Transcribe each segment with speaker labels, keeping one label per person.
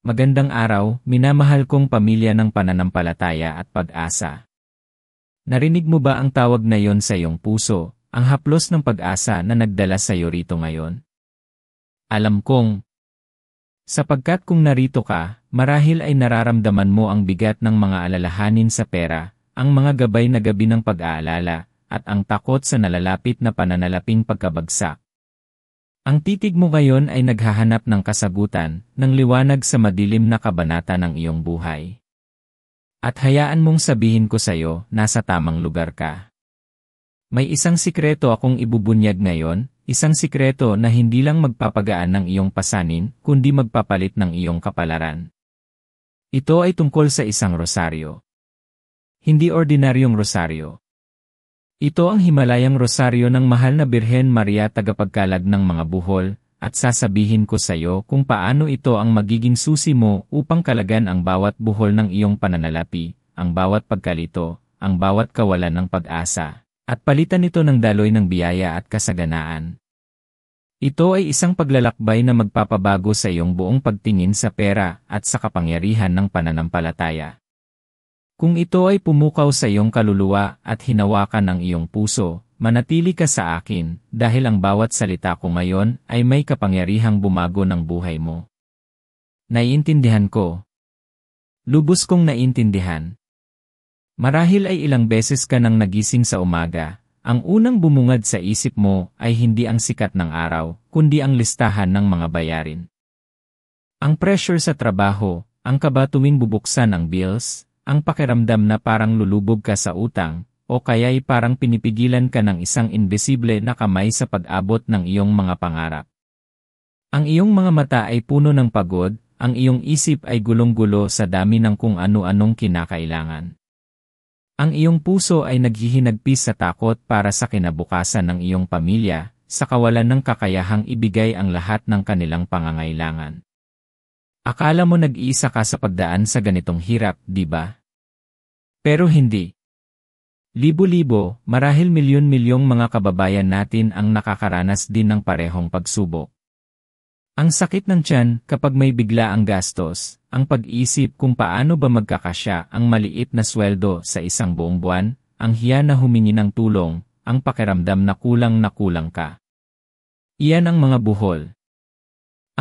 Speaker 1: Magandang araw, minamahal kong pamilya ng pananampalataya at pag-asa. Narinig mo ba ang tawag na yon sa iyong puso, ang haplos ng pag-asa na nagdala sa iyo rito ngayon? Alam kong, sapagkat kung narito ka, marahil ay nararamdaman mo ang bigat ng mga alalahanin sa pera, ang mga gabay na gabi ng pag-aalala, at ang takot sa nalalapit na pananalaping pagkabagsak. Ang titig mo ngayon ay naghahanap ng kasagutan, ng liwanag sa madilim na kabanata ng iyong buhay. At hayaan mong sabihin ko sa iyo, nasa tamang lugar ka. May isang sikreto akong ibubunyag ngayon, isang sikreto na hindi lang magpapagaan ng iyong pasanin, kundi magpapalit ng iyong kapalaran. Ito ay tungkol sa isang rosaryo. Hindi ordinaryong rosaryo. Ito ang Himalayang Rosaryo ng Mahal na Birhen Maria tagapagkalag ng mga buhol, at sasabihin ko sa iyo kung paano ito ang magiging susi mo upang kalagan ang bawat buhol ng iyong pananalapi, ang bawat pagkalito, ang bawat kawalan ng pag-asa, at palitan ito ng daloy ng biyaya at kasaganaan. Ito ay isang paglalakbay na magpapabago sa iyong buong pagtingin sa pera at sa kapangyarihan ng pananampalataya. Kung ito ay pumukaw sa iyong kaluluwa at hinawakan ng iyong puso, manatili ka sa akin, dahil ang bawat salita ko ngayon ay may kapangyarihang bumago ng buhay mo. Naiintindihan ko. Lubos kong naiintindihan. Marahil ay ilang beses ka nang nagising sa umaga, ang unang bumungad sa isip mo ay hindi ang sikat ng araw, kundi ang listahan ng mga bayarin. Ang pressure sa trabaho, ang kaba tuwing bubuksan ang bills, ang pakiramdam na parang lulubog ka sa utang, o kaya'y parang pinipigilan ka ng isang invisible na kamay sa pag-abot ng iyong mga pangarap. Ang iyong mga mata ay puno ng pagod, ang iyong isip ay gulong-gulo sa dami ng kung ano-anong kinakailangan. Ang iyong puso ay naghihinagpis sa takot para sa kinabukasan ng iyong pamilya, sa kawalan ng kakayahang ibigay ang lahat ng kanilang pangangailangan. Akala mo nag-iisa ka sa pagdaan sa ganitong hirap, di ba? Pero hindi. Libo-libo, marahil milyon-milyong mga kababayan natin ang nakakaranas din ng parehong pagsubok. Ang sakit ng tiyan kapag may bigla ang gastos, ang pag-isip kung paano ba magkakasya ang maliit na sweldo sa isang buong buwan, ang hiya na humingi ng tulong, ang pakiramdam na kulang ka. Iyan ang mga buhol.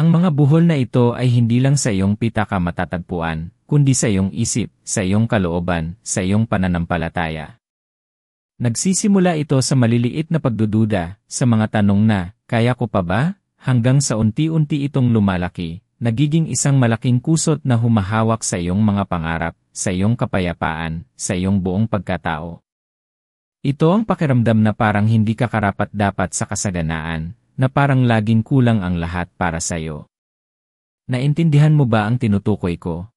Speaker 1: Ang mga buhol na ito ay hindi lang sa iyong pitaka matatagpuan, kundi sa iyong isip, sa iyong kalooban, sa iyong pananampalataya. Nagsisimula ito sa maliliit na pagdududa, sa mga tanong na, kaya ko pa ba? Hanggang sa unti-unti itong lumalaki, nagiging isang malaking kusot na humahawak sa iyong mga pangarap, sa iyong kapayapaan, sa iyong buong pagkatao. Ito ang pakiramdam na parang hindi ka karapat-dapat sa kasaganaan, na parang laging kulang ang lahat para sa iyo. Naintindihan mo ba ang tinutukoy ko?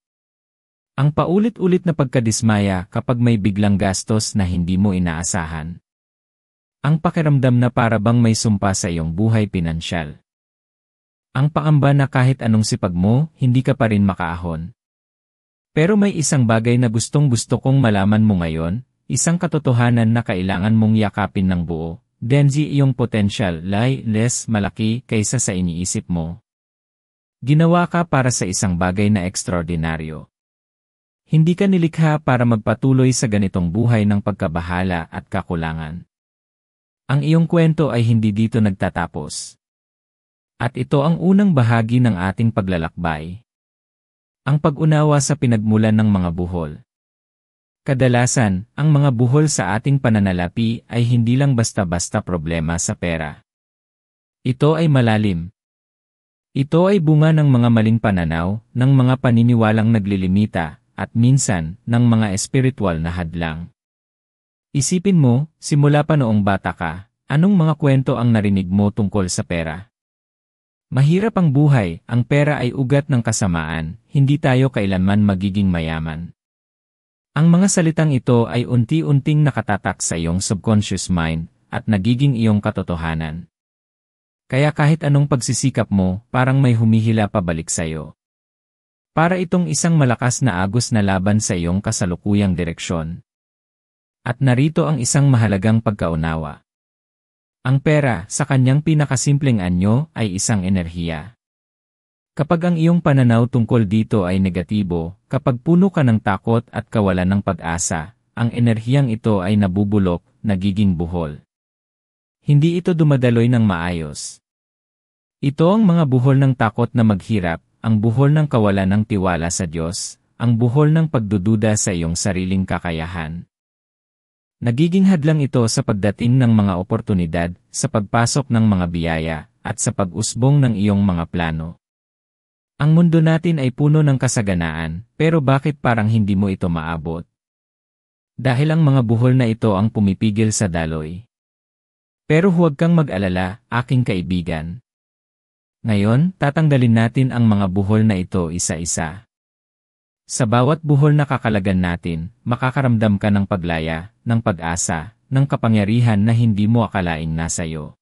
Speaker 1: Ang paulit-ulit na pagkadismaya kapag may biglang gastos na hindi mo inaasahan. Ang pakiramdam na para bang may sumpa sa iyong buhay pinansyal. Ang pangamba na kahit anong sipag mo, hindi ka pa rin makaahon. Pero may isang bagay na gustong-gusto kong malaman mo ngayon, isang katotohanan na kailangan mong yakapin ng buo. Denzi, iyong potensyal less malaki kaysa sa iniisip mo. Ginawa ka para sa isang bagay na ekstraordinaryo. Hindi ka nilikha para magpatuloy sa ganitong buhay ng pagkabahala at kakulangan. Ang iyong kwento ay hindi dito nagtatapos. At ito ang unang bahagi ng ating paglalakbay. Ang pag-unawa sa pinagmulan ng mga buhol. Kadalasan, ang mga buhol sa ating pananalapi ay hindi lang basta-basta problema sa pera. Ito ay malalim. Ito ay bunga ng mga maling pananaw, ng mga paniniwalang naglilimita, at minsan, ng mga espiritual na hadlang. Isipin mo, simula pa noong bata ka, anong mga kwento ang narinig mo tungkol sa pera? Mahirap ang buhay, ang pera ay ugat ng kasamaan, hindi tayo kailanman magiging mayaman. Ang mga salitang ito ay unti-unting nakatatak sa iyong subconscious mind at nagiging iyong katotohanan. Kaya kahit anong pagsisikap mo, parang may humihila pabalik sa iyo. Para itong isang malakas na agos na laban sa iyong kasalukuyang direksyon. At narito ang isang mahalagang pagkaunawa. Ang pera, sa kanyang pinakasimpleng anyo, ay isang enerhiya. Kapag ang iyong pananaw tungkol dito ay negatibo, kapag puno ka ng takot at kawalan ng pag-asa, ang enerhiyang ito ay nabubulok, nagiging buhol. Hindi ito dumadaloy ng maayos. Ito ang mga buhol ng takot na maghirap, ang buhol ng kawalan ng tiwala sa Diyos, ang buhol ng pagdududa sa iyong sariling kakayahan. Nagiging hadlang ito sa pagdating ng mga oportunidad, sa pagpasok ng mga biyaya, at sa pag-usbong ng iyong mga plano. Ang mundo natin ay puno ng kasaganaan, pero bakit parang hindi mo ito maabot? Dahil ang mga buhol na ito ang pumipigil sa daloy. Pero huwag kang mag-alala, aking kaibigan. Ngayon, tatanggalin natin ang mga buhol na ito isa-isa. Sa bawat buhol na kakalagan natin, makakaramdam ka ng paglaya, ng pag-asa, ng kapangyarihan na hindi mo akalaing nasa iyo.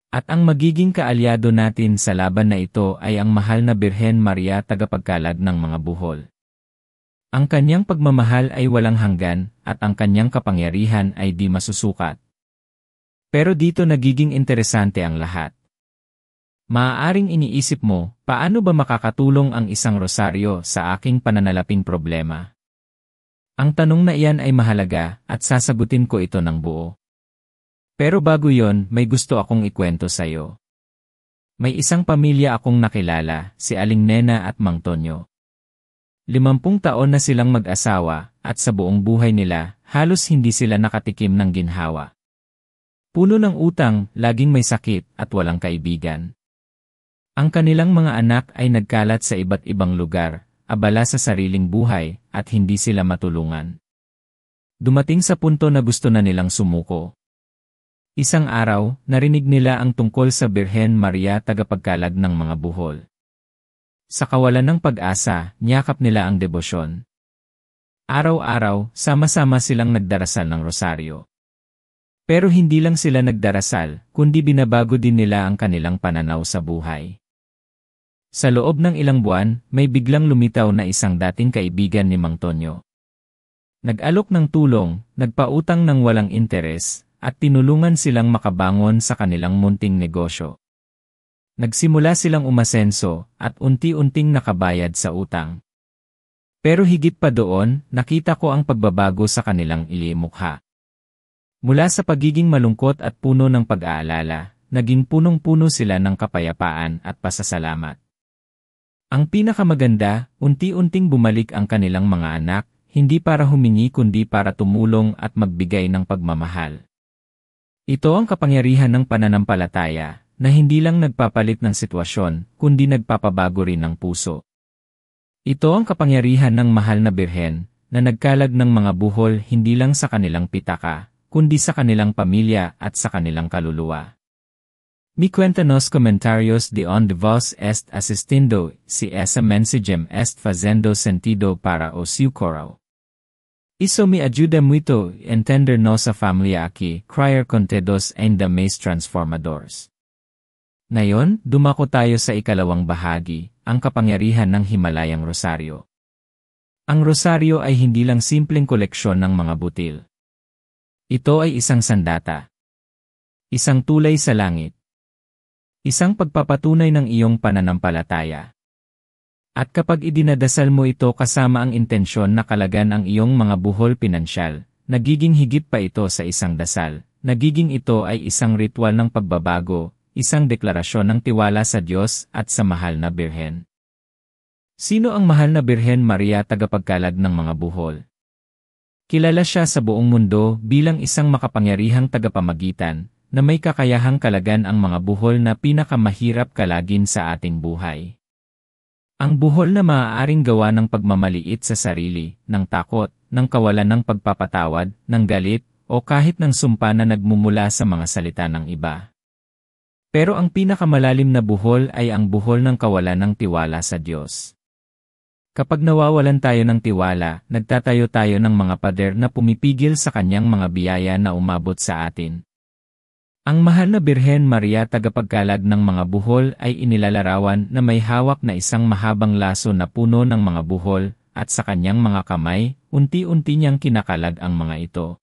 Speaker 1: At ang magiging kaalyado natin sa laban na ito ay ang mahal na Birhen Maria tagapagkalag ng mga buhol. Ang kanyang pagmamahal ay walang hanggan, at ang kanyang kapangyarihan ay di masusukat. Pero dito nagiging interesante ang lahat. Maaaring iniisip mo, paano ba makakatulong ang isang rosaryo sa aking pananalaping problema? Ang tanong na iyan ay mahalaga, at sasagutin ko ito ng buo. Pero bago yon, may gusto akong ikwento sa iyo. May isang pamilya akong nakilala, si Aling Nena at Mang Tonyo. 50 taon na silang mag-asawa, at sa buong buhay nila, halos hindi sila nakatikim ng ginhawa. Puno ng utang, laging may sakit, at walang kaibigan. Ang kanilang mga anak ay nagkalat sa iba't ibang lugar, abala sa sariling buhay, at hindi sila matulungan. Dumating sa punto na gusto na nilang sumuko. Isang araw, narinig nila ang tungkol sa Birhen Maria tagapagkalag ng mga buhol. Sa kawalan ng pag-asa, niyakap nila ang debosyon. Araw-araw, sama-sama silang nagdarasal ng rosaryo. Pero hindi lang sila nagdarasal, kundi binabago din nila ang kanilang pananaw sa buhay. Sa loob ng ilang buwan, may biglang lumitaw na isang dating kaibigan ni Mang Tonyo. Nag-alok ng tulong, nagpautang ng walang interes, at tinulungan silang makabangon sa kanilang munting negosyo. Nagsimula silang umasenso, at unti-unting nakabayad sa utang. Pero higit pa doon, nakita ko ang pagbabago sa kanilang ilimukha. Mula sa pagiging malungkot at puno ng pag-aalala, naging punong-puno sila ng kapayapaan at pasasalamat. Ang pinakamaganda, unti-unting bumalik ang kanilang mga anak, hindi para humingi kundi para tumulong at magbigay ng pagmamahal. Ito ang kapangyarihan ng pananampalataya, na hindi lang nagpapalit ng sitwasyon, kundi nagpapabago rin ng puso. Ito ang kapangyarihan ng mahal na Birhen, na nagkalag ng mga buhol hindi lang sa kanilang pitaka, kundi sa kanilang pamilya at sa kanilang kaluluwa. Mi cuéntanos comentarios de on vos est asistindo, si esa mensagem est fazendo sentido para o seu coração. Isso me ajuda muito entender nossa família aqui, criar conteúdos ainda mais transformadores. Ngayon, dumako tayo sa ikalawang bahagi, ang kapangyarihan ng Himalayang Rosaryo. Ang rosaryo ay hindi lang simpleng koleksyon ng mga butil. Ito ay isang sandata. Isang tulay sa langit. Isang pagpapatunay ng iyong pananampalataya. At kapag idinadasal mo ito kasama ang intensyon na kalagan ang iyong mga buhol pinansyal, nagiging higit pa ito sa isang dasal, nagiging ito ay isang ritual ng pagbabago, isang deklarasyon ng tiwala sa Diyos at sa mahal na Birhen. Sino ang mahal na Birhen Maria tagapagkalag ng mga buhol? Kilala siya sa buong mundo bilang isang makapangyarihang tagapamagitan, na may kakayahang kalagan ang mga buhol na pinakamahirap kalagin sa ating buhay. Ang buhol na maaaring gawa ng pagmamaliit sa sarili, ng takot, ng kawalan ng pagpapatawad, ng galit, o kahit ng sumpa na nagmumula sa mga salita ng iba. Pero ang pinakamalalim na buhol ay ang buhol ng kawalan ng tiwala sa Diyos. Kapag nawawalan tayo ng tiwala, nagtatayo tayo ng mga pader na pumipigil sa kanyang mga biyaya na umabot sa atin. Ang mahal na Birhen Maria tagapagkalag ng mga buhol ay inilalarawan na may hawak na isang mahabang laso na puno ng mga buhol, at sa kanyang mga kamay, unti-unti niyang kinakalag ang mga ito.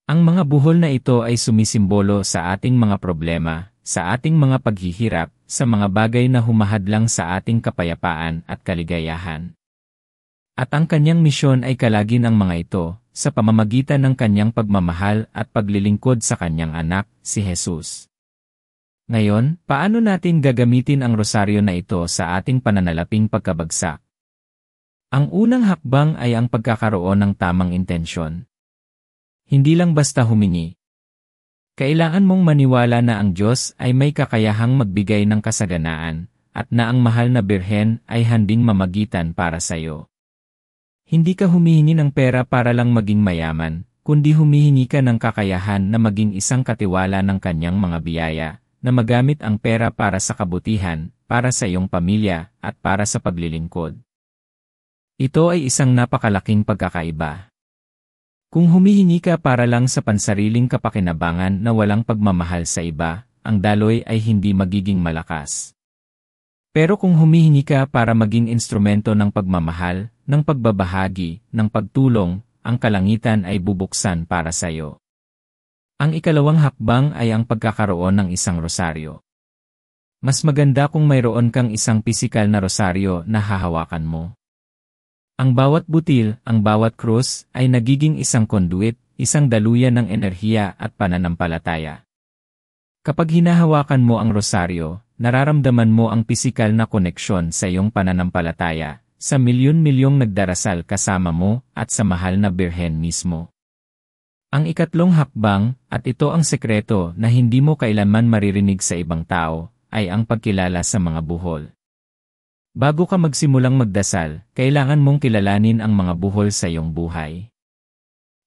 Speaker 1: Ang mga buhol na ito ay sumisimbolo sa ating mga problema, sa ating mga paghihirap, sa mga bagay na humahadlang sa ating kapayapaan at kaligayahan. At ang kanyang misyon ay kalagin ang mga ito, sa pamamagitan ng kanyang pagmamahal at paglilingkod sa kanyang anak, si Jesus. Ngayon, paano natin gagamitin ang rosaryo na ito sa ating pananalaping pagkabagsak? Ang unang hakbang ay ang pagkakaroon ng tamang intensyon. Hindi lang basta humingi. Kailangan mong maniwala na ang Diyos ay may kakayahang magbigay ng kasaganaan, at na ang mahal na birhen ay handing mamagitan para sa iyo. Hindi ka humihingi ng pera para lang maging mayaman, kundi humihingi ka ng kakayahan na maging isang katiwala ng kanyang mga biyaya, na magamit ang pera para sa kabutihan, para sa iyong pamilya, at para sa paglilingkod. Ito ay isang napakalaking pagkakaiba. Kung humihingi ka para lang sa pansariling kapakinabangan na walang pagmamahal sa iba, ang daloy ay hindi magiging malakas. Pero kung humihingi ka para maging instrumento ng pagmamahal, ng pagbabahagi, ng pagtulong, ang kalangitan ay bubuksan para sa iyo. Ang ikalawang hakbang ay ang pagkakaroon ng isang rosaryo. Mas maganda kung mayroon kang isang pisikal na rosaryo na hahawakan mo. Ang bawat butil, ang bawat krus, ay nagiging isang conduit, isang daluyan ng enerhiya at pananampalataya. Kapag hinahawakan mo ang rosaryo, nararamdaman mo ang pisikal na koneksyon sa iyong pananampalataya, sa milyon-milyong nagdarasal kasama mo at sa mahal na birhen mismo. Ang ikatlong hakbang, at ito ang sekreto na hindi mo kailanman maririnig sa ibang tao, ay ang pagkilala sa mga buhol. Bago ka magsimulang magdasal, kailangan mong kilalanin ang mga buhol sa iyong buhay.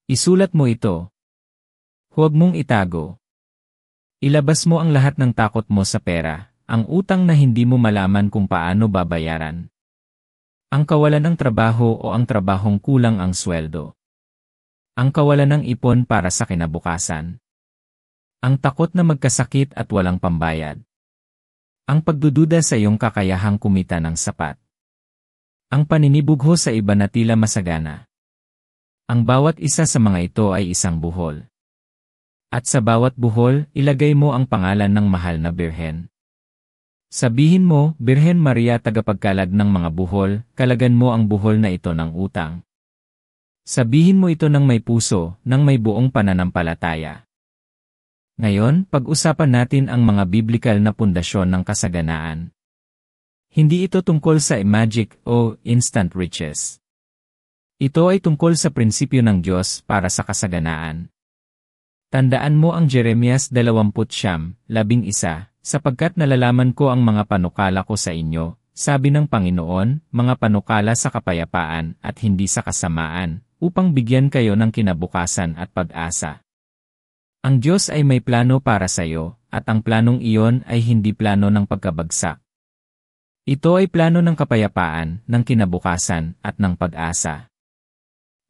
Speaker 1: Isulat mo ito. Huwag mong itago. Ilabas mo ang lahat ng takot mo sa pera, ang utang na hindi mo malaman kung paano babayaran. Ang kawalan ng trabaho o ang trabahong kulang ang sweldo. Ang kawalan ng ipon para sa kinabukasan. Ang takot na magkasakit at walang pambayad. Ang pagdududa sa iyong kakayahang kumita ng sapat. Ang paninibugho sa iba na tila masagana. Ang bawat isa sa mga ito ay isang buhol. At sa bawat buhol, ilagay mo ang pangalan ng mahal na birhen. Sabihin mo, Birhen Maria tagapagkalag ng mga buhol, kalagan mo ang buhol na ito ng utang. Sabihin mo ito ng may puso, ng may buong pananampalataya. Ngayon, pag-usapan natin ang mga biblikal na pundasyon ng kasaganaan. Hindi ito tungkol sa magic o instant riches. Ito ay tungkol sa prinsipyo ng Diyos para sa kasaganaan. Tandaan mo ang Jeremias 20:11, sapagkat nalalaman ko ang mga panukala ko sa inyo, sabi ng Panginoon, mga panukala sa kapayapaan at hindi sa kasamaan, upang bigyan kayo ng kinabukasan at pag-asa. Ang Diyos ay may plano para sa iyo, at ang planong iyon ay hindi plano ng pagkabagsak. Ito ay plano ng kapayapaan, ng kinabukasan, at ng pag-asa.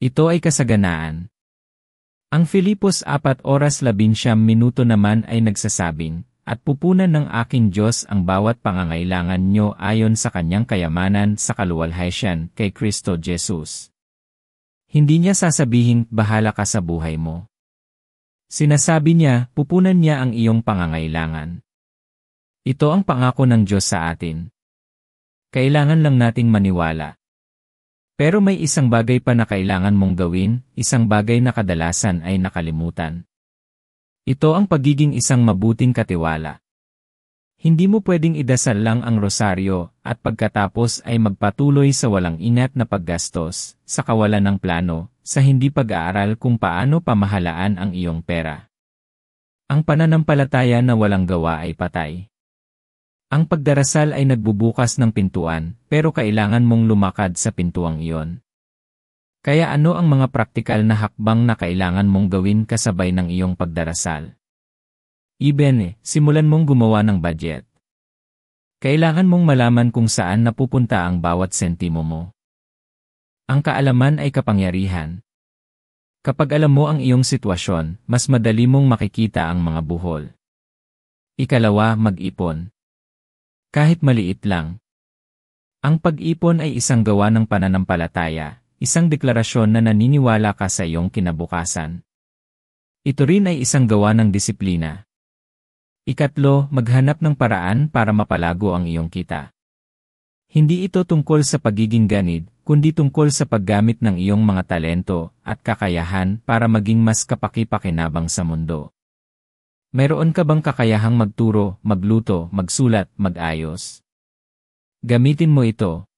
Speaker 1: Ito ay kasaganaan. Ang Filipos 4:19 naman ay nagsasabing, at pupunan ng aking Diyos ang bawat pangangailangan nyo ayon sa kanyang kayamanan sa kaluwalhatian kay Kristo Jesus. Hindi niya sasabihin, bahala ka sa buhay mo. Sinasabi niya, pupunan niya ang iyong pangangailangan. Ito ang pangako ng Diyos sa atin. Kailangan lang nating maniwala. Pero may isang bagay pa na kailangan mong gawin, isang bagay na kadalasan ay nakalimutan. Ito ang pagiging isang mabuting katiwala. Hindi mo pwedeng idasal lang ang rosaryo at pagkatapos ay magpatuloy sa walang inat na paggastos, sa kawalan ng plano, sa hindi pag-aaral kung paano pamahalaan ang iyong pera. Ang pananampalataya na walang gawa ay patay. Ang pagdarasal ay nagbubukas ng pintuan, pero kailangan mong lumakad sa pintuang iyon. Kaya ano ang mga praktikal na hakbang na kailangan mong gawin kasabay ng iyong pagdarasal? Simulan mong gumawa ng budget. Kailangan mong malaman kung saan napupunta ang bawat sentimo mo. Ang kaalaman ay kapangyarihan. Kapag alam mo ang iyong sitwasyon, mas madali mong makikita ang mga buhol. Ikalawa, mag-ipon. Kahit maliit lang. Ang pag-ipon ay isang gawa ng pananampalataya, isang deklarasyon na naniniwala ka sa iyong kinabukasan. Ito rin ay isang gawa ng disiplina. Ikatlo, maghanap ng paraan para mapalago ang iyong kita. Hindi ito tungkol sa pagiging ganid, kundi tungkol sa paggamit ng iyong mga talento at kakayahan para maging mas kapaki-pakinabang sa mundo. Mayroon ka bang kakayahang magturo, magluto, magsulat, mag-ayos? Gamitin mo ito.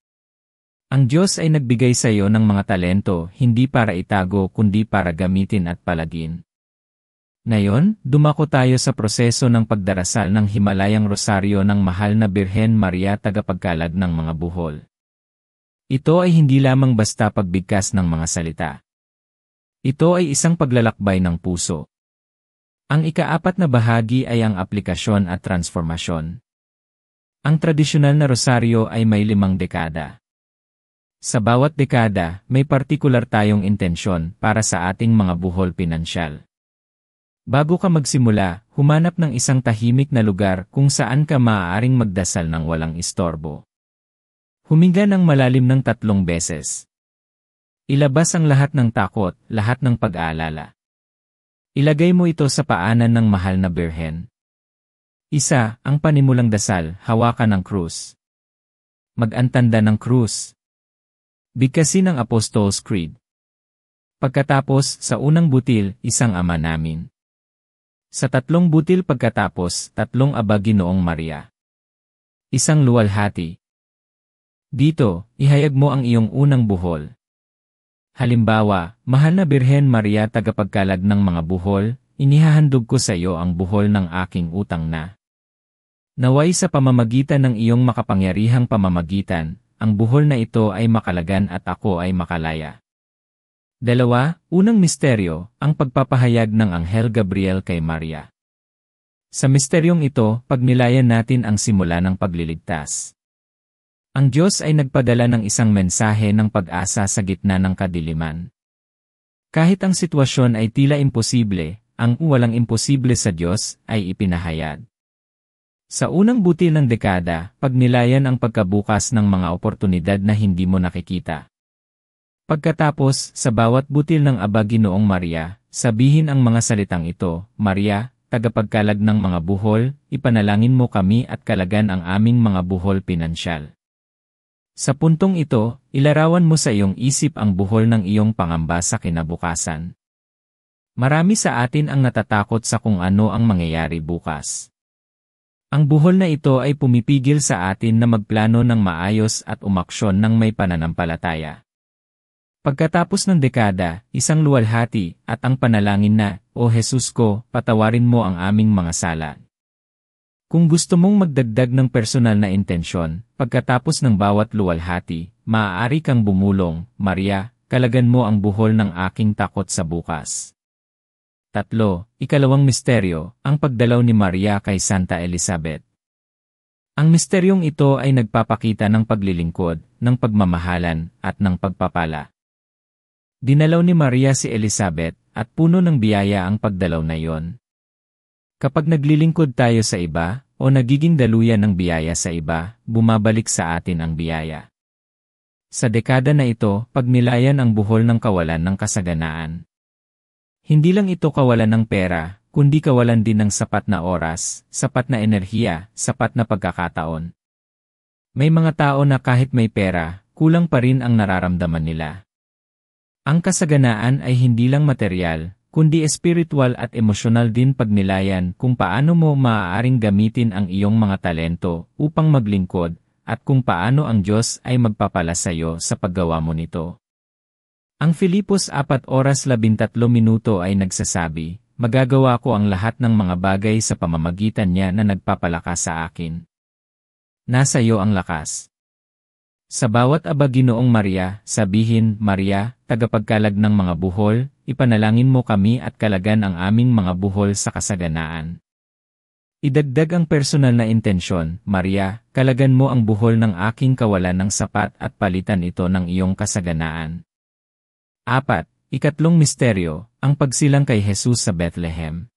Speaker 1: Ang Diyos ay nagbigay sa iyo ng mga talento hindi para itago kundi para gamitin at palagin. Ngayon, dumako tayo sa proseso ng pagdarasal ng Himalayang Rosaryo ng Mahal na Birhen Maria Tagapagkalag ng mga buhol. Ito ay hindi lamang basta pagbigkas ng mga salita. Ito ay isang paglalakbay ng puso. Ang ikaapat na bahagi ay ang aplikasyon at transformasyon. Ang tradisyonal na rosaryo ay may 5 dekada. Sa bawat dekada, may partikular tayong intensyon para sa ating mga buhol pinansyal. Bago ka magsimula, humanap ng isang tahimik na lugar kung saan ka maaaring magdasal ng walang istorbo. Huminga ng malalim ng 3 beses. Ilabas ang lahat ng takot, lahat ng pag-aalala. Ilagay mo ito sa paanan ng Mahal na Birhen. Isa, ang panimulang dasal, hawakan ng krus. Mag-antanda ng krus. Bigkasin ang Apostles' Creed. Pagkatapos, sa unang butil, isang Ama namin. Sa 3 butil pagkatapos, 3 Aba Ginoong Maria. Isang luwalhati. Dito, ihayag mo ang iyong unang buhol. Halimbawa, Mahal na Birhen Maria Tagapagkalag ng mga buhol, inihahandog ko sa iyo ang buhol ng aking utang na. Naway sa pamamagitan ng iyong makapangyarihang pamamagitan, ang buhol na ito ay makalagan at ako ay makalaya. 2. Unang misteryo, ang pagpapahayag ng Anghel Gabriel kay Maria. Sa misteryong ito, pagnilayan natin ang simula ng pagliligtas. Ang Diyos ay nagpadala ng isang mensahe ng pag-asa sa gitna ng kadiliman. Kahit ang sitwasyon ay tila imposible, ang walang imposible sa Diyos ay ipinahayag. Sa unang butil ng dekada, pagnilayan ang pagkabukas ng mga oportunidad na hindi mo nakikita. Pagkatapos, sa bawat butil ng Aba Ginoong Maria, sabihin ang mga salitang ito, Maria, tagapagkalag ng mga buhol, ipanalangin mo kami at kalagan ang aming mga buhol pinansyal. Sa puntong ito, ilarawan mo sa iyong isip ang buhol ng iyong pangamba sa kinabukasan. Marami sa atin ang natatakot sa kung ano ang mangyayari bukas. Ang buhol na ito ay pumipigil sa atin na magplano ng maayos at umaksyon ng may pananampalataya. Pagkatapos ng dekada, isang luwalhati at ang panalangin na, O Jesus ko, patawarin mo ang aming mga sala. Kung gusto mong magdagdag ng personal na intensyon, pagkatapos ng bawat luwalhati, maaari kang bumulong, Maria, kalagan mo ang buhol ng aking takot sa bukas. 3. Ikalawang misteryo, ang pagdalaw ni Maria kay Santa Elizabeth. Ang misteryong ito ay nagpapakita ng paglilingkod, ng pagmamahalan, at ng pagpapala. Dinalaw ni Maria si Elizabeth, at puno ng biyaya ang pagdalaw na iyon. Kapag naglilingkod tayo sa iba, o nagiging daluyan ng biyaya sa iba, bumabalik sa atin ang biyaya. Sa dekada na ito, pagnilayan ang buhol ng kawalan ng kasaganaan. Hindi lang ito kawalan ng pera, kundi kawalan din ng sapat na oras, sapat na enerhiya, sapat na pagkakataon. May mga tao na kahit may pera, kulang pa rin ang nararamdaman nila. Ang kasaganaan ay hindi lang materyal, kundi espiritual at emosyonal din pagnilayan kung paano mo maaaring gamitin ang iyong mga talento upang maglingkod, at kung paano ang Diyos ay magpapala sa iyo sa paggawa mo nito. Ang Filipos 4:13 ay nagsasabi, magagawa ko ang lahat ng mga bagay sa pamamagitan niya na nagpapalakas sa akin. Nasa iyo ang lakas. Sa bawat Aba Ginoong Maria, sabihin, Maria, tagapagkalag ng mga buhol, ipanalangin mo kami at kalagan ang aming mga buhol sa kasaganaan. Idagdag ang personal na intensyon, Maria, kalagan mo ang buhol ng aking kawalan ng sapat at palitan ito ng iyong kasaganaan. 4. Ikatlong misteryo, ang pagsilang kay Jesus sa Bethlehem.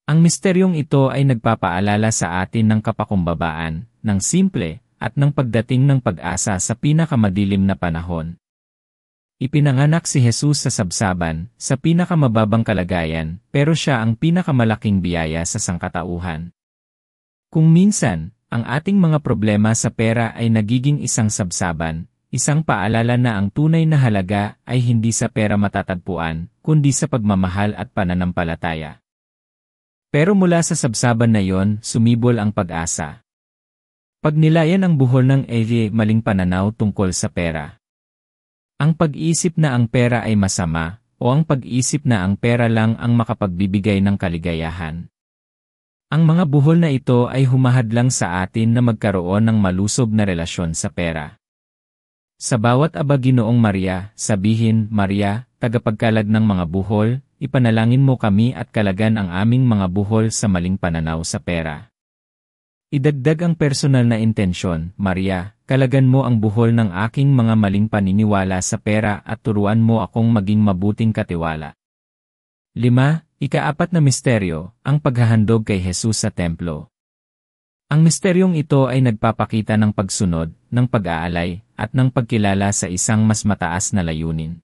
Speaker 1: Ang misteryong ito ay nagpapaalala sa atin ng kapakumbabaan, ng simple, at ng pagdating ng pag-asa sa pinakamadilim na panahon. Ipinanganak si Jesus sa sabsaban, sa pinakamababang kalagayan, pero siya ang pinakamalaking biyaya sa sangkatauhan. Kung minsan, ang ating mga problema sa pera ay nagiging isang sabsaban, isang paalala na ang tunay na halaga ay hindi sa pera matatagpuan, kundi sa pagmamahal at pananampalataya. Pero mula sa sabsaban na yon, sumibol ang pag-asa. Pagnilayan ang buhol ng maling pananaw tungkol sa pera. Ang pag-iisip na ang pera ay masama, o ang pag-iisip na ang pera lang ang makapagbibigay ng kaligayahan. Ang mga buhol na ito ay humahadlang sa atin na magkaroon ng malusog na relasyon sa pera. Sa bawat aba Ginoong Maria, sabihin, Maria, tagapagkalag ng mga buhol, ipanalangin mo kami at kalagan ang aming mga buhol sa maling pananaw sa pera. Idagdag ang personal na intensyon, Maria, kalagan mo ang buhol ng aking mga maling paniniwala sa pera at turuan mo akong maging mabuting katiwala. 5. Ika-4 na misteryo, ang paghahandog kay Jesus sa templo. Ang misteryong ito ay nagpapakita ng pagsunod, ng pag-aalay, at ng pagkilala sa isang mas mataas na layunin.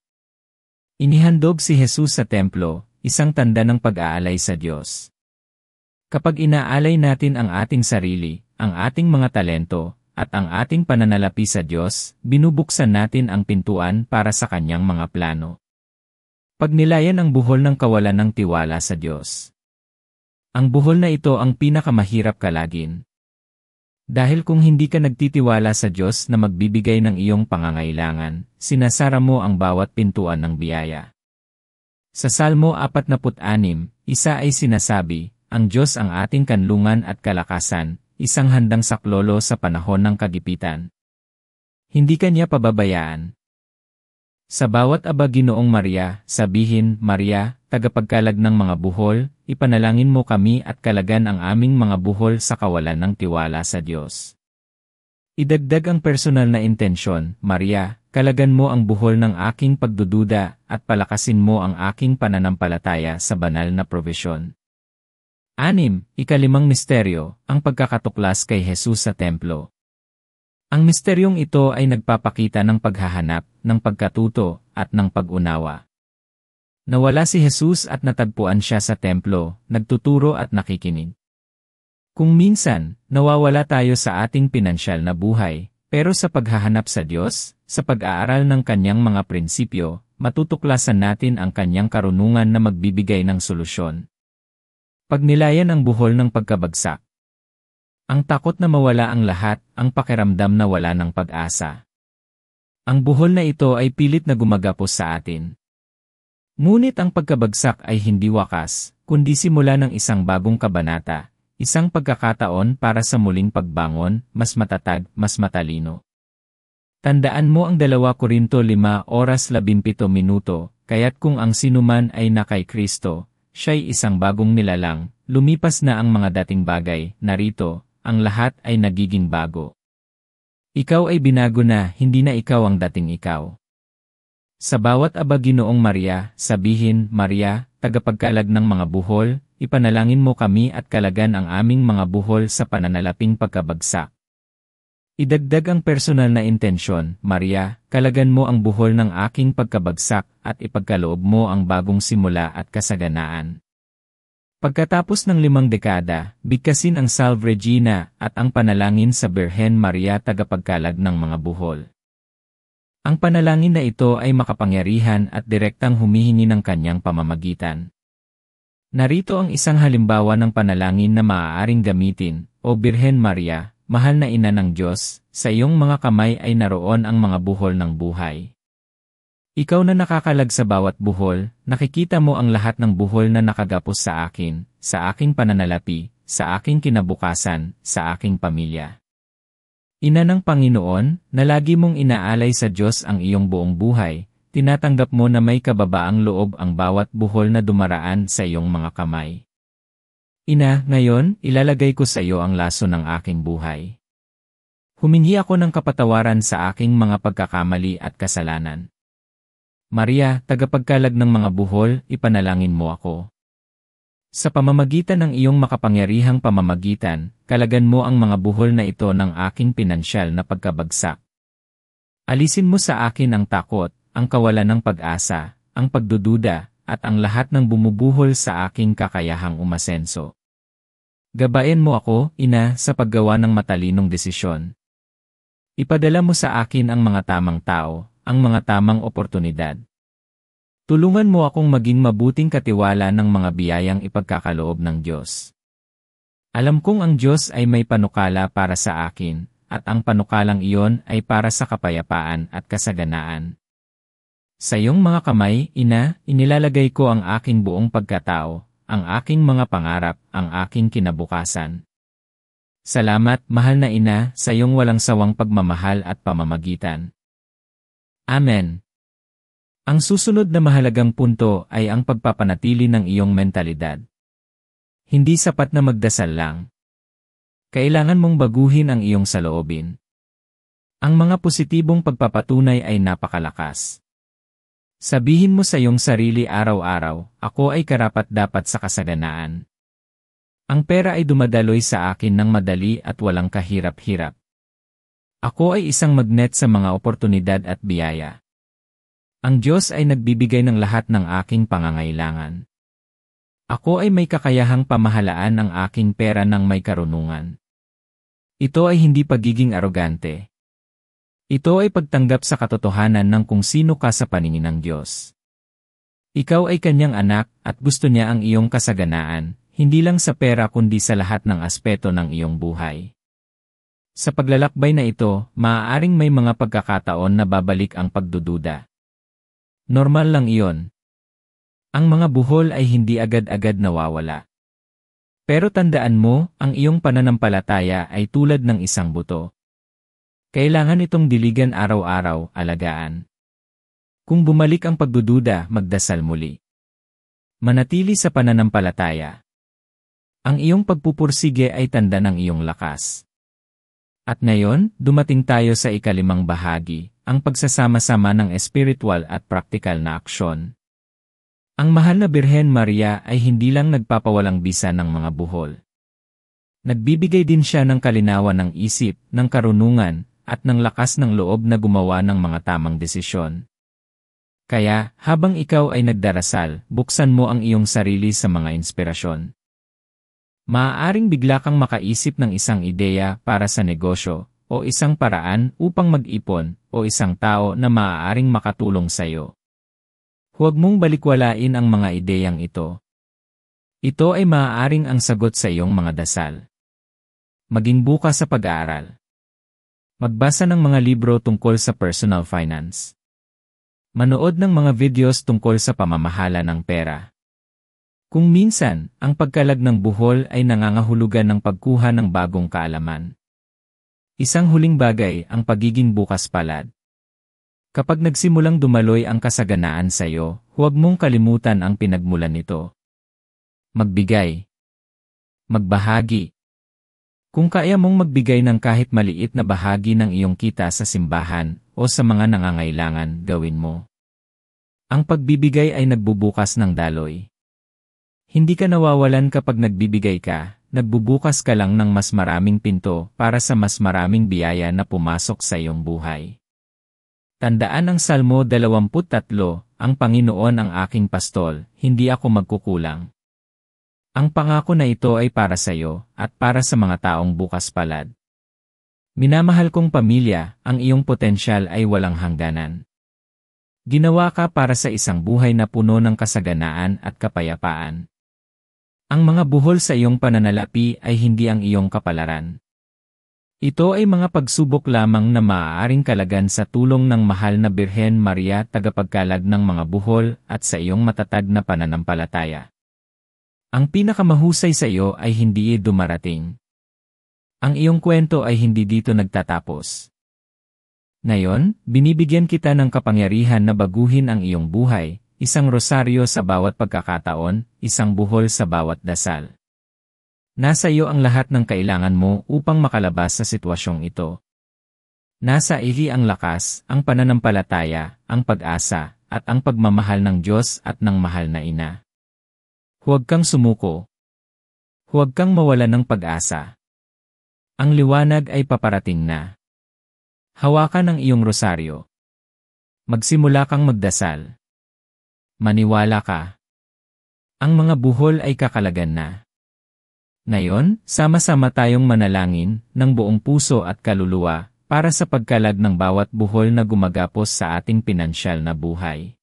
Speaker 1: Inihandog si Jesus sa templo, isang tanda ng pag-aalay sa Diyos. Kapag inaalay natin ang ating sarili, ang ating mga talento, at ang ating pananalapi sa Diyos, binubuksan natin ang pintuan para sa Kanyang mga plano. Pagnilayan ang buhol ng kawalan ng tiwala sa Diyos. Ang buhol na ito ang pinakamahirap kalagin. Dahil kung hindi ka nagtitiwala sa Diyos na magbibigay ng iyong pangangailangan, sinasara mo ang bawat pintuan ng biyaya. Sa Salmo 46, isa ay sinasabi, ang Diyos ang ating kanlungan at kalakasan, isang handang saklolo sa panahon ng kagipitan. Hindi kanya pababayaan. Sa bawat aba Ginoong Maria, sabihin, Maria, tagapagkalag ng mga buhol, ipanalangin mo kami at kalagan ang aming mga buhol sa kawalan ng tiwala sa Diyos. Idagdag ang personal na intensyon, Maria, kalagan mo ang buhol ng aking pagdududa at palakasin mo ang aking pananampalataya sa banal na probisyon. 6. Ika-5 misteryo, ang pagkakatuklas kay Jesus sa templo. Ang misteryong ito ay nagpapakita ng paghahanap, ng pagkatuto, at ng pag-unawa. Nawala si Jesus at natagpuan siya sa templo, nagtuturo at nakikinig. Kung minsan, nawawala tayo sa ating pinansyal na buhay, pero sa paghahanap sa Diyos, sa pag-aaral ng Kanyang mga prinsipyo, matutuklasan natin ang Kanyang karunungan na magbibigay ng solusyon. Pagnilayan ang buhol ng pagkabagsak. Ang takot na mawala ang lahat, ang pakiramdam na wala ng pag-asa. Ang buhol na ito ay pilit na gumagapos sa atin. Ngunit ang pagkabagsak ay hindi wakas, kundi simula ng isang bagong kabanata, isang pagkakataon para sa muling pagbangon, mas matatag, mas matalino. Tandaan mo ang 2 Korinto 5:17, kaya't kung ang sinuman ay na kay Kristo, siya'y isang bagong nilalang, lumipas na ang mga dating bagay, narito, ang lahat ay nagiging bago. Ikaw ay binago na, hindi na ikaw ang dating ikaw. Sa bawat aba Ginoong Maria, sabihin, Maria, tagapagkalag ng mga buhol, ipanalangin mo kami at kalagan ang aming mga buhol sa pananalaping pagkabagsak. Idagdag ang personal na intensyon, Maria, kalagan mo ang buhol ng aking pagkabagsak at ipagkaloob mo ang bagong simula at kasaganaan. Pagkatapos ng 5 dekada, bigkasin ang Salve Regina at ang panalangin sa Birhen Maria tagapagkalag ng mga buhol. Ang panalangin na ito ay makapangyarihan at direktang humihingi ng kanyang pamamagitan. Narito ang isang halimbawa ng panalangin na maaaring gamitin, O Birhen Maria, mahal na ina ng Diyos, sa iyong mga kamay ay naroon ang mga buhol ng buhay. Ikaw na nakakalag sa bawat buhol, nakikita mo ang lahat ng buhol na nakagapos sa akin, sa aking pananalapi, sa aking kinabukasan, sa aking pamilya. Ina ng Panginoon, na lagi mong inaalay sa Diyos ang iyong buong buhay, tinatanggap mo na may kababaang loob ang bawat buhol na dumaraan sa iyong mga kamay. Ina, ngayon, ilalagay ko sa iyo ang laso ng aking buhay. Humingi ako ng kapatawaran sa aking mga pagkakamali at kasalanan. Maria, tagapagkalag ng mga buhol, ipanalangin mo ako. Sa pamamagitan ng iyong makapangyarihang pamamagitan, kalagan mo ang mga buhol na ito ng aking pinansyal na pagkabagsak. Alisin mo sa akin ang takot, ang kawalan ng pag-asa, ang pagdududa, at ang lahat ng bumubuhol sa aking kakayahang umasenso. Gabayan mo ako, Ina, sa paggawa ng matalinong desisyon. Ipadala mo sa akin ang mga tamang tao, ang mga tamang oportunidad. Tulungan mo akong maging mabuting katiwala ng mga biyayang ipagkakaloob ng Diyos. Alam kong ang Diyos ay may panukala para sa akin, at ang panukalang iyon ay para sa kapayapaan at kasaganaan. Sa iyong mga kamay, Ina, inilalagay ko ang aking buong pagkatao, ang aking mga pangarap, ang aking kinabukasan. Salamat, mahal na Ina, sa iyong walang sawang pagmamahal at pamamagitan. Amen. Ang susunod na mahalagang punto ay ang pagpapanatili ng iyong mentalidad. Hindi sapat na magdasal lang. Kailangan mong baguhin ang iyong saloobin. Ang mga positibong pagpapatunay ay napakalakas. Sabihin mo sa iyong sarili araw-araw, ako ay karapat-dapat sa kasaganaan. Ang pera ay dumadaloy sa akin ng madali at walang kahirap-hirap. Ako ay isang magnet sa mga oportunidad at biyaya. Ang Diyos ay nagbibigay ng lahat ng aking pangangailangan. Ako ay may kakayahang pamahalaan ang aking pera ng may karunungan. Ito ay hindi pagiging arogante. Ito ay pagtanggap sa katotohanan ng kung sino ka sa paningin ng Diyos. Ikaw ay kanyang anak at gusto niya ang iyong kasaganaan, hindi lang sa pera kundi sa lahat ng aspeto ng iyong buhay. Sa paglalakbay na ito, maaaring may mga pagkakataon na babalik ang pagdududa. Normal lang iyon. Ang mga buhol ay hindi agad-agad nawawala. Pero tandaan mo, ang iyong pananampalataya ay tulad ng isang buto. Kailangan itong diligan araw-araw, alagaan. Kung bumalik ang pagdududa, magdasal muli. Manatili sa pananampalataya. Ang iyong pagpupursige ay tanda ng iyong lakas. At ngayon, dumating tayo sa ikalimang bahagi, ang pagsasama-sama ng espiritual at praktikal na aksyon. Ang mahal na Birhen Maria ay hindi lang nagpapawalang bisa ng mga buhol. Nagbibigay din siya ng kalinawan ng isip, ng karunungan, at ng lakas ng loob na gumawa ng mga tamang desisyon. Kaya, habang ikaw ay nagdarasal, buksan mo ang iyong sarili sa mga inspirasyon. Maaaring bigla kang makaisip ng isang ideya para sa negosyo, o isang paraan upang mag-ipon, o isang tao na maaaring makatulong sa iyo. Huwag mong balikwalain ang mga ideyang ito. Ito ay maaaring ang sagot sa iyong mga dasal. Maging bukas sa pag-aaral. Magbasa ng mga libro tungkol sa personal finance. Manood ng mga videos tungkol sa pamamahala ng pera. Kung minsan, ang pagkalag ng buhol ay nangangahulugan ng pagkuha ng bagong kaalaman. Isang huling bagay ang pagiging bukas palad. Kapag nagsimulang dumaloy ang kasaganaan sa iyo, huwag mong kalimutan ang pinagmulan nito. Magbigay. Magbahagi. Kung kaya mong magbigay ng kahit maliit na bahagi ng iyong kita sa simbahan o sa mga nangangailangan, gawin mo. Ang pagbibigay ay nagbubukas ng daloy. Hindi ka nawawalan kapag nagbibigay ka, nagbubukas ka lang ng mas maraming pinto para sa mas maraming biyaya na pumasok sa iyong buhay. Tandaan ang Salmo 23, ang Panginoon ang aking pastol, hindi ako magkukulang. Ang pangako na ito ay para sa iyo, at para sa mga taong bukas palad. Minamahal kong pamilya, ang iyong potensyal ay walang hangganan. Ginawa ka para sa isang buhay na puno ng kasaganaan at kapayapaan. Ang mga buhol sa iyong pananalapi ay hindi ang iyong kapalaran. Ito ay mga pagsubok lamang na maaaring kalagan sa tulong ng mahal na Birhen Maria, tagapagkalag ng mga buhol at sa iyong matatag na pananampalataya. Ang pinakamahusay sa iyo ay hindi dumarating. Ang iyong kwento ay hindi dito nagtatapos. Ngayon, binibigyan kita ng kapangyarihan na baguhin ang iyong buhay, isang rosaryo sa bawat pagkakataon, isang buhol sa bawat dasal. Nasa iyo ang lahat ng kailangan mo upang makalabas sa sitwasyong ito. Nasa iyo ang lakas, ang pananampalataya, ang pag-asa, at ang pagmamahal ng Diyos at ng mahal na Ina. Huwag kang sumuko. Huwag kang mawalan ng pag-asa. Ang liwanag ay paparating na. Hawakan ang iyong rosaryo. Magsimula kang magdasal. Maniwala ka. Ang mga buhol ay kakalagan na. Ngayon, sama-sama tayong manalangin ng buong puso at kaluluwa para sa pagkalag ng bawat buhol na gumagapos sa ating pinansyal na buhay.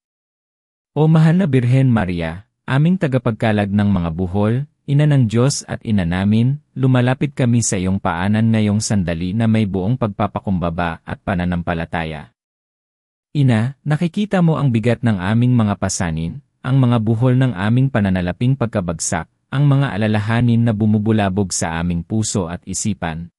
Speaker 1: O mahal na Birhen Maria, aming tagapagkalag ng mga buhol, Ina ng Diyos at Ina namin, lumalapit kami sa iyong paanan ngayong sandali na may buong pagpapakumbaba at pananampalataya. Ina, nakikita mo ang bigat ng aming mga pasanin, ang mga buhol ng aming pananalaping pagkabagsak, ang mga alalahanin na bumubulabog sa aming puso at isipan.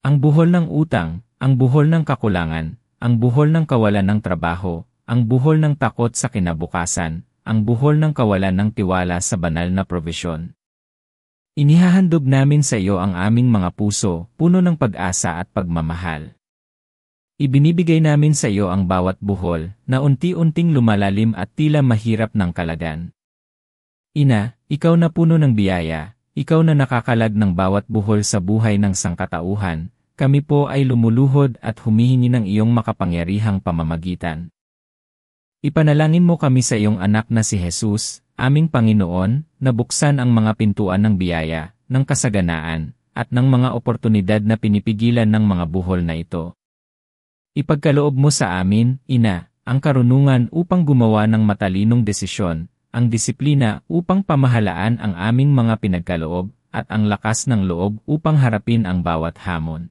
Speaker 1: Ang buhol ng utang, ang buhol ng kakulangan, ang buhol ng kawalan ng trabaho, ang buhol ng takot sa kinabukasan, ang buhol ng kawalan ng tiwala sa banal na probisyon. Inihahandog namin sa iyo ang aming mga puso, puno ng pag-asa at pagmamahal. Ibinibigay namin sa iyo ang bawat buhol na unti-unting lumalalim at tila mahirap ng kalagan. Ina, ikaw na puno ng biyaya, ikaw na nakakalag ng bawat buhol sa buhay ng sangkatauhan, kami po ay lumuluhod at humihingi ng iyong makapangyarihang pamamagitan. Ipanalangin mo kami sa iyong anak na si Jesus, aming Panginoon, na buksan ang mga pintuan ng biyaya, ng kasaganaan, at ng mga oportunidad na pinipigilan ng mga buhol na ito. Ipagkaloob mo sa amin, Ina, ang karunungan upang gumawa ng matalinong desisyon, ang disiplina upang pamahalaan ang aming mga pinagkaloob, at ang lakas ng loob upang harapin ang bawat hamon.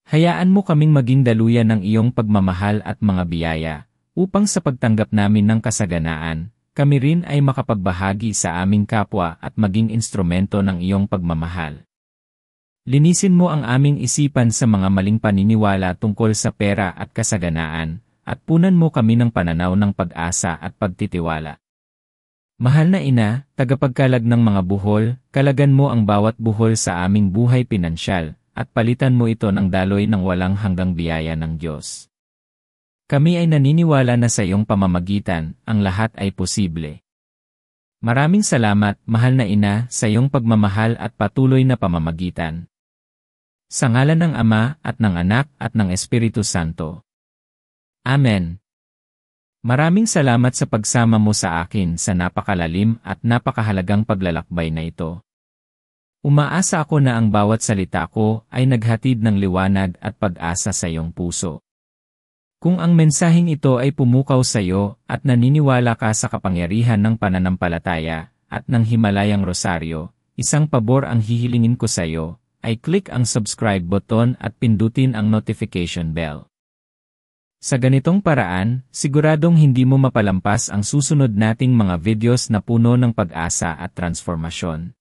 Speaker 1: Hayaan mo kaming maging daluyan ng iyong pagmamahal at mga biyaya, upang sa pagtanggap namin ng kasaganaan, kami rin ay makapagbahagi sa aming kapwa at maging instrumento ng iyong pagmamahal. Linisin mo ang aming isipan sa mga maling paniniwala tungkol sa pera at kasaganaan, at punan mo kami ng pananaw ng pag-asa at pagtitiwala. Mahal na Ina, tagapagkalag ng mga buhol, kalagan mo ang bawat buhol sa aming buhay pinansyal, at palitan mo ito ng daloy ng walang hanggang biyaya ng Diyos. Kami ay naniniwala na sa iyong pamamagitan, ang lahat ay posible. Maraming salamat, mahal na Ina, sa iyong pagmamahal at patuloy na pamamagitan. Sa ngalan ng Ama, at ng Anak, at ng Espiritu Santo. Amen. Maraming salamat sa pagsama mo sa akin sa napakalalim at napakahalagang paglalakbay na ito. Umaasa ako na ang bawat salita ko ay naghatid ng liwanag at pag-asa sa iyong puso. Kung ang mensaheng ito ay pumukaw sa iyo at naniniwala ka sa kapangyarihan ng pananampalataya at ng Himalayang Rosaryo, isang pabor ang hihilingin ko sa iyo, ay click ang subscribe button at pindutin ang notification bell. Sa ganitong paraan, siguradong hindi mo mapalampas ang susunod nating mga videos na puno ng pag-asa at transformasyon.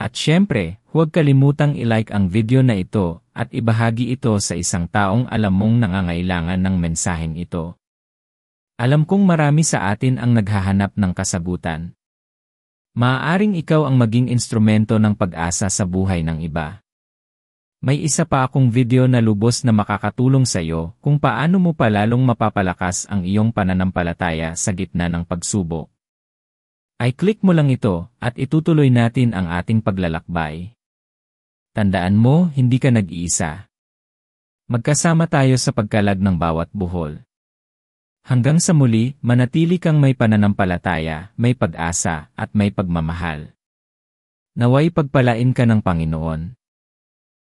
Speaker 1: At syempre, huwag kalimutang i-like ang video na ito at ibahagi ito sa isang taong alam mong nangangailangan ng mensaheng ito. Alam kong marami sa atin ang naghahanap ng kasagutan. Maaaring ikaw ang maging instrumento ng pag-asa sa buhay ng iba. May isa pa akong video na lubos na makakatulong sa iyo kung paano mo palalong mapapalakas ang iyong pananampalataya sa gitna ng pagsubok. Ay click mo lang ito at itutuloy natin ang ating paglalakbay. Tandaan mo, hindi ka nag-iisa. Magkasama tayo sa pagkalag ng bawat buhol. Hanggang sa muli, manatili kang may pananampalataya, may pag-asa, at may pagmamahal. Naway pagpalain ka ng Panginoon.